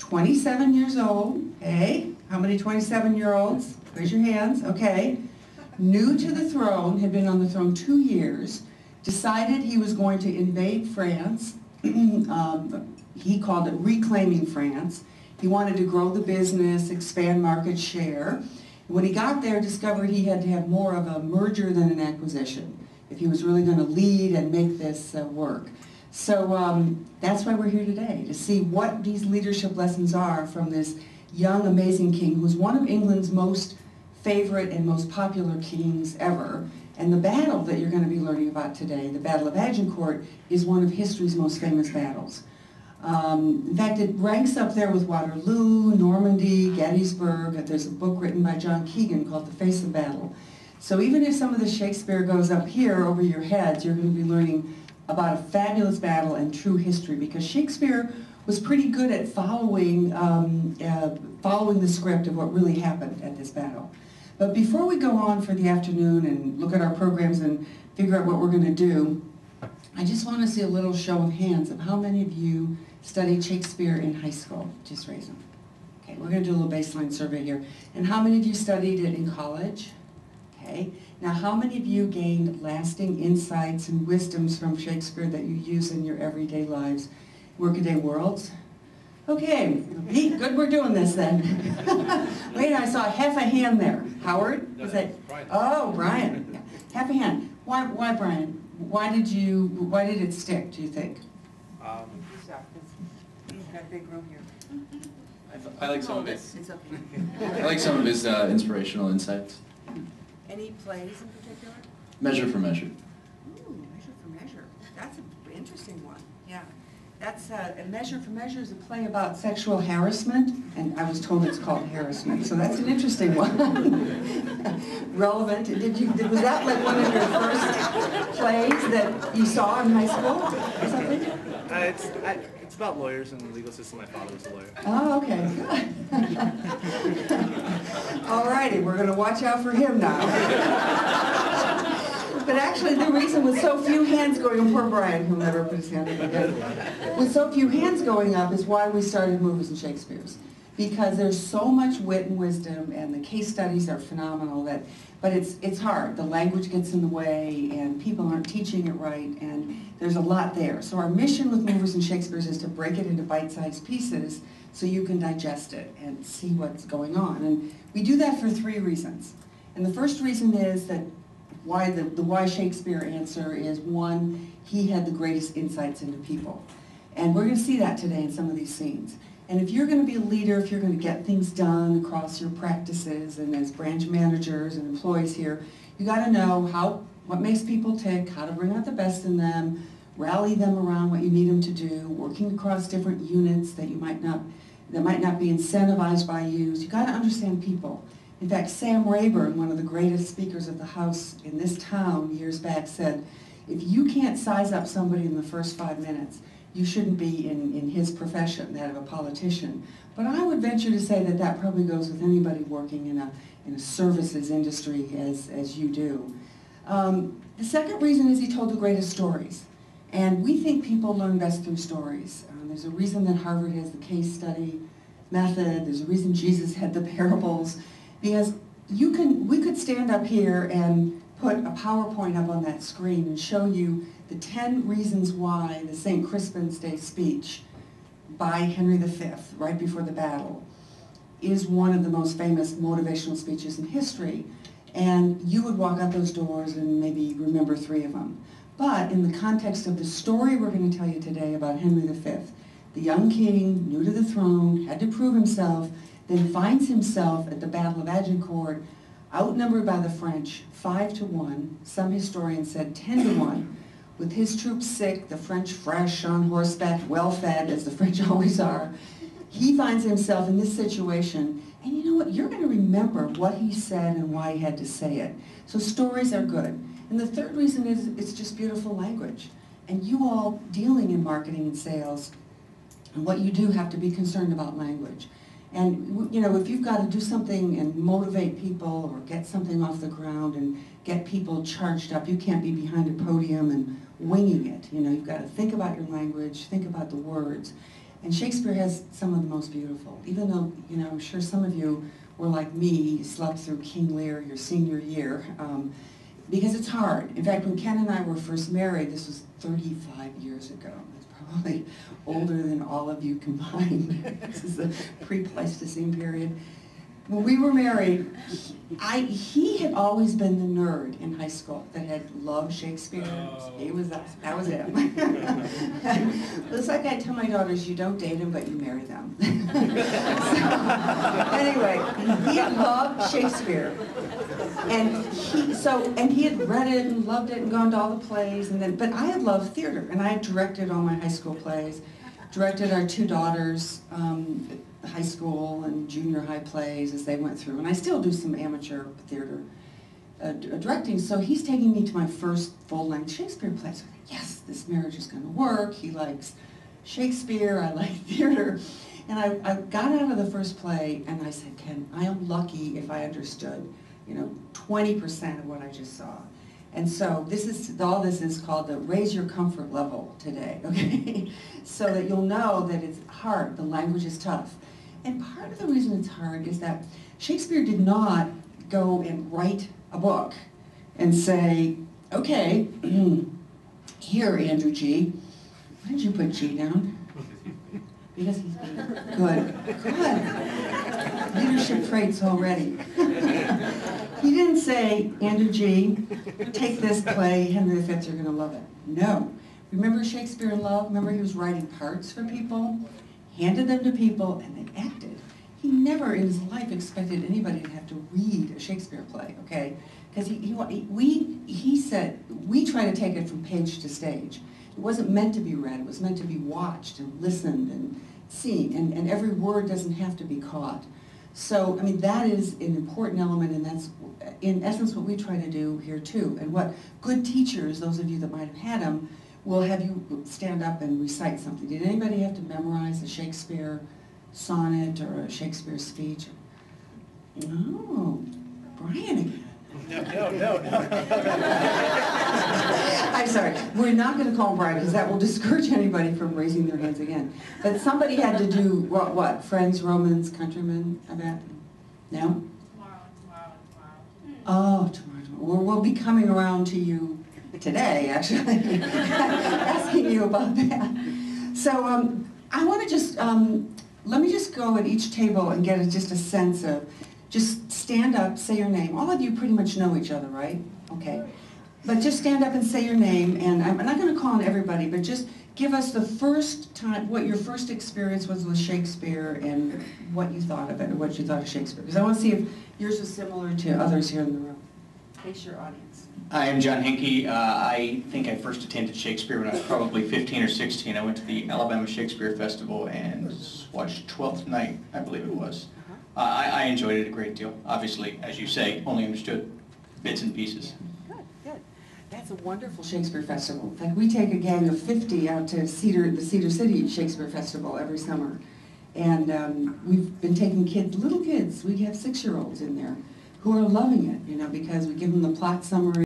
27 years old, okay? How many 27-year-olds? Raise your hands, okay. New to the throne, had been on the throne 2 years, decided he was going to invade France. He called it reclaiming France. He wanted to grow the business, expand market share. When he got there, discovered he had to have more of a merger than an acquisition if he was really going to lead and make this work. So that's why we're here today, to see what these leadership lessons are from this young, amazing king who was one of England's most favorite and most popular kings ever. And the battle that you're going to be learning about today, the Battle of Agincourt, is one of history's most famous battles. In fact, it ranks up there with Waterloo, Normandy, Gettysburg. There's a book written by John Keegan called The Face of Battle. So even if some of the Shakespeare goes up here over your heads, you're going to be learning about a fabulous battle and true history, because Shakespeare was pretty good at following the script of what really happened at this battle. But before we go on for the afternoon and look at our programs and figure out what we're going to do, I just want to see a little show of hands of how many of you studied Shakespeare in high school. Just raise them. Okay, we're going to do a little baseline survey here. And how many of you studied it in college? Okay. Now, how many of you gained lasting insights and wisdoms from Shakespeare that you use in your everyday lives, workaday worlds? Okay, good, we're doing this then. Wait, I saw half a hand there. Howard? Was that? Brian. Oh, Brian. Yeah. Half a hand. Why, Brian? Why did it stick, do you think? He's got a big room here. I like some of it. It's okay. I like some of his inspirational insights. Any plays in particular? Measure for Measure. Ooh, Measure for Measure. That's an interesting one. Yeah. That's Measure for Measure is a play about Sexual harassment, and I was told it's called harassment, so that's an interesting one. Relevant. Was that like one of your first plays that you saw in high school or something? It's about lawyers and the legal system. My father was a lawyer. Oh, okay. All righty, we're going to watch out for him now. But actually, the reason with so few hands going up, poor Brian, who'll never put his hand up again, with so few hands going up is why we started Movies and Shakespeare's. Because there's so much wit and wisdom, and the case studies are phenomenal, but it's hard. The language gets in the way, and people aren't teaching it right, and there's a lot there. So our mission with Movies and Shakespeare's is to break it into bite-sized pieces so you can digest it and see what's going on. And we do that for 3 reasons. And the first reason is that the why Shakespeare answer is, 1, he had the greatest insights into people. And we're going to see that today in some of these scenes. And if you're going to be a leader, if you're going to get things done across your practices and as branch managers and employees here, you got to know what makes people tick, how to bring out the best in them, rally them around what you need them to do, working across different units that might not be incentivized by you. So you got to understand people. In fact, Sam Rayburn, one of the greatest speakers of the House in this town years back, said, if you can't size up somebody in the first 5 minutes, you shouldn't be in his profession, that of a politician. But I would venture to say that that probably goes with anybody working in a services industry as you do. The second reason is he told the greatest stories. And we think people learn best through stories. There's a reason that Harvard has the case study method. There's a reason Jesus had the parables. Because we could stand up here and put a PowerPoint up on that screen and show you the 10 reasons why the St. Crispin's Day speech by Henry V, right before the battle, is one of the most famous motivational speeches in history. And you would walk out those doors and maybe remember 3 of them. But in the context of the story we're going to tell you today about Henry V, the young king, new to the throne, had to prove himself, then finds himself at the Battle of Agincourt, outnumbered by the French 5-1, some historians said 10-1, with his troops sick, the French fresh, on horseback, well-fed, as the French always are. He finds himself in this situation, and you know what? You're going to remember what he said and why he had to say it. So stories are good. And the third reason is it's just beautiful language. And you all dealing in marketing and sales, and what you do have to be concerned about language. And you know, if you've got to do something and motivate people or get something off the ground and get people charged up, you can't be behind a podium and winging it. You know, you've got to think about your language, think about the words. And Shakespeare has some of the most beautiful, even though, you know, I'm sure some of you were like me, you slept through King Lear your senior year, because it's hard. In fact, when Ken and I were first married, this was 35 years ago. It's probably older than all of you combined. This is the pre-Pleistocene period. When we were married, he had always been the nerd in high school that had loved Shakespeare. He was that was him. It's like I tell my daughters, you don't date them, but you marry them. Anyway, he had loved Shakespeare, and he had read it and loved it and gone to all the plays, but I had loved theater, and I had directed all my high school plays, directed our two daughters' high school and junior high plays as they went through, and I still do some amateur theater directing. So he's taking me to my first full-length Shakespeare play. So I think, yes, this marriage is going to work. He likes Shakespeare, I like theater. And I got out of the first play and I said, Ken, I am lucky if I understood, 20% of what I just saw. And so all this is called the raise your comfort level today, okay? So that you'll know that it's hard, the language is tough. And part of the reason it's hard is that Shakespeare did not go and write a book and say, okay, here, Andrew G. Why did you put G down? Because he's good. Leadership traits already. He didn't say, Andrew G., take this play, Henry V, you're going to love it. No. Remember Shakespeare in Love? Remember he was writing parts for people, handed them to people, and then acted. He never in his life expected anybody to have to read a Shakespeare play, okay? Because he said, we try to take it from page to stage. It wasn't meant to be read, it was meant to be watched and listened and seen, and every word doesn't have to be caught. So, I mean, that is an important element, and that's, in essence, what we try to do here, too. And what good teachers, those of you that might have had them, will have you stand up and recite something. Did anybody have to memorize a Shakespeare sonnet or a Shakespeare speech? No. Brian again. No. I'm sorry, we're not going to call him Brian because that will discourage anybody from raising their hands again. But somebody had to do what? Friends, Romans, countrymen, I bet? No? Tomorrow. Oh, tomorrow. We'll be coming around to you today, actually, asking you about that. So I want to just, let me just go at each table and get just a sense of, just stand up, say your name. All of you pretty much know each other, right? Okay. But just stand up and say your name, and I'm not going to call on everybody, but just give us the first time, what your first experience was with Shakespeare and what you thought of it, or what you thought of Shakespeare. Because I want to see if yours is similar to others here in the room. Face your audience. I am John Hinkey. I think I first attended Shakespeare when I was probably 15 or 16. I went to the Alabama Shakespeare Festival and watched Twelfth Night, I believe it was. I enjoyed it a great deal. Obviously, as you say, only understood bits and pieces. Good. That's a wonderful Shakespeare Festival. In fact, we take a gang of 50 out to the Cedar City Shakespeare Festival every summer. And we've been taking little kids, we have 6-year-olds in there, who are loving it, because we give them the plot summary.